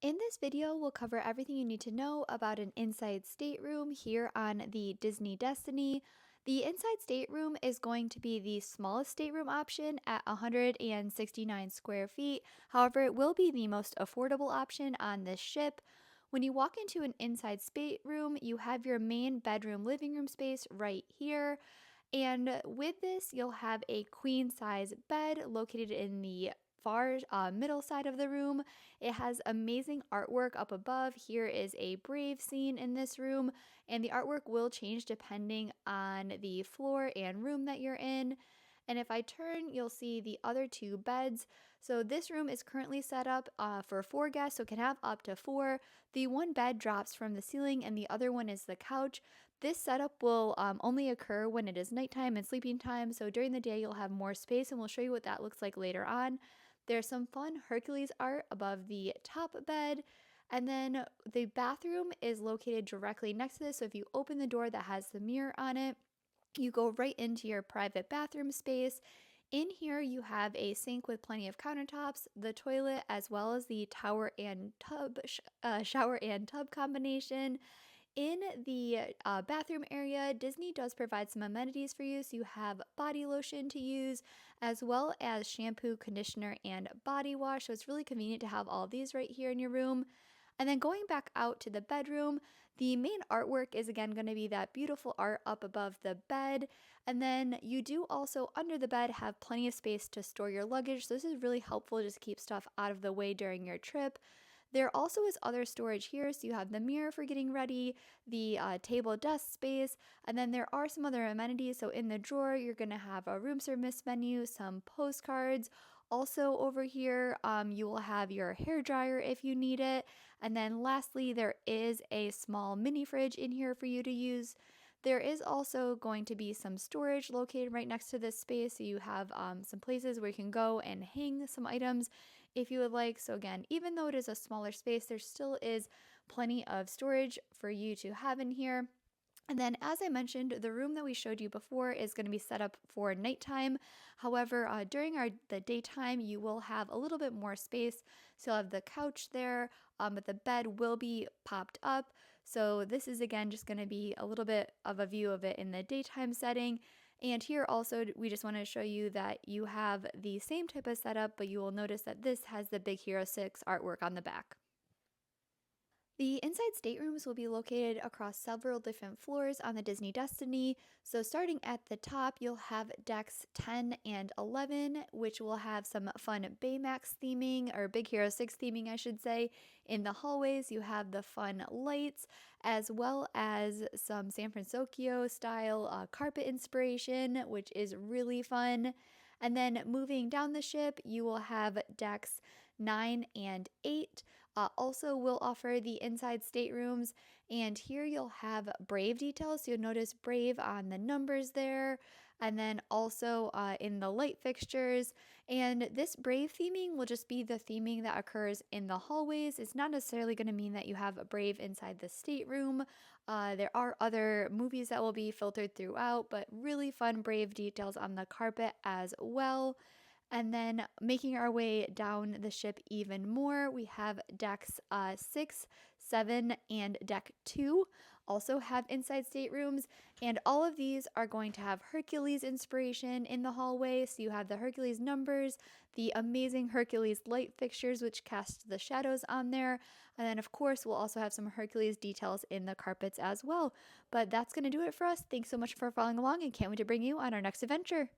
In this video, we'll cover everything you need to know about an inside stateroom here on the Disney Destiny. The inside stateroom is going to be the smallest stateroom option at 169 square feet. However, it will be the most affordable option on this ship. When you walk into an inside stateroom, you have your main bedroom living room space right here. And with this, you'll have a queen size bed located in the far middle side of the room. It has amazing artwork up above. Here is a Brave scene in this room, and the artwork will change depending on the floor and room that you're in. And if I turn, you'll see the other two beds. So this room is currently set up for 4 guests, so it can have up to 4. The one bed drops from the ceiling, and the other one is the couch. This setup will only occur when it is nighttime and sleeping time, so during the day you'll have more space, and we'll show you what that looks like later on. There's some fun Hercules art above the top bed, and then the bathroom is located directly next to this, so if you open the door that has the mirror on it, you go right into your private bathroom space. In here, you have a sink with plenty of countertops, the toilet, as well as the shower and tub combination. In the bathroom area, Disney does provide some amenities for you. So you have body lotion to use, as well as shampoo, conditioner, and body wash. So it's really convenient to have all of these right here in your room. And then going back out to the bedroom, the main artwork is again going to be that beautiful art up above the bed. And then you do also under the bed have plenty of space to store your luggage. So this is really helpful just to keep stuff out of the way during your trip. There also is other storage here, so you have the mirror for getting ready, the table desk space, and then there are some other amenities. So in the drawer, you're going to have a room service menu, some postcards. Also over here, you will have your hair dryer if you need it. And then lastly, there is a small mini fridge in here for you to use. There is also going to be some storage located right next to this space, so you have some places where you can go and hang some items if you would like. So again, even though it is a smaller space, there still is plenty of storage for you to have in here. And then, as I mentioned, the room that we showed you before is going to be set up for nighttime. However, during the daytime, you will have a little bit more space. So you'll have the couch there, but the bed will be popped up. So this is, again, just going to be a little bit of a view of it in the daytime setting. And here also, we just want to show you that you have the same type of setup, but you will notice that this has the Big Hero 6 artwork on the back. The inside staterooms will be located across several different floors on the Disney Destiny. So starting at the top, you'll have decks 10 and 11, which will have some fun Baymax theming, or Big Hero 6 theming, I should say. In the hallways, you have the fun lights, as well as some San Francisco style carpet inspiration, which is really fun. And then moving down the ship, you will have decks 9 and 8. Also will offer the inside staterooms, and here you'll have Brave details. So you'll notice Brave on the numbers there, and then also in the light fixtures. And this Brave theming will just be the theming that occurs in the hallways. It's not necessarily going to mean that you have a Brave inside the stateroom. There are other movies that will be filtered throughout, but really fun Brave details on the carpet as well. And then making our way down the ship even more, we have decks 6, 7, and deck 2 also have inside staterooms. And all of these are going to have Hercules inspiration in the hallway. So you have the Hercules numbers, the amazing Hercules light fixtures, which cast the shadows on there. And then, of course, we'll also have some Hercules details in the carpets as well. But that's going to do it for us. Thanks so much for following along, and can't wait to bring you on our next adventure.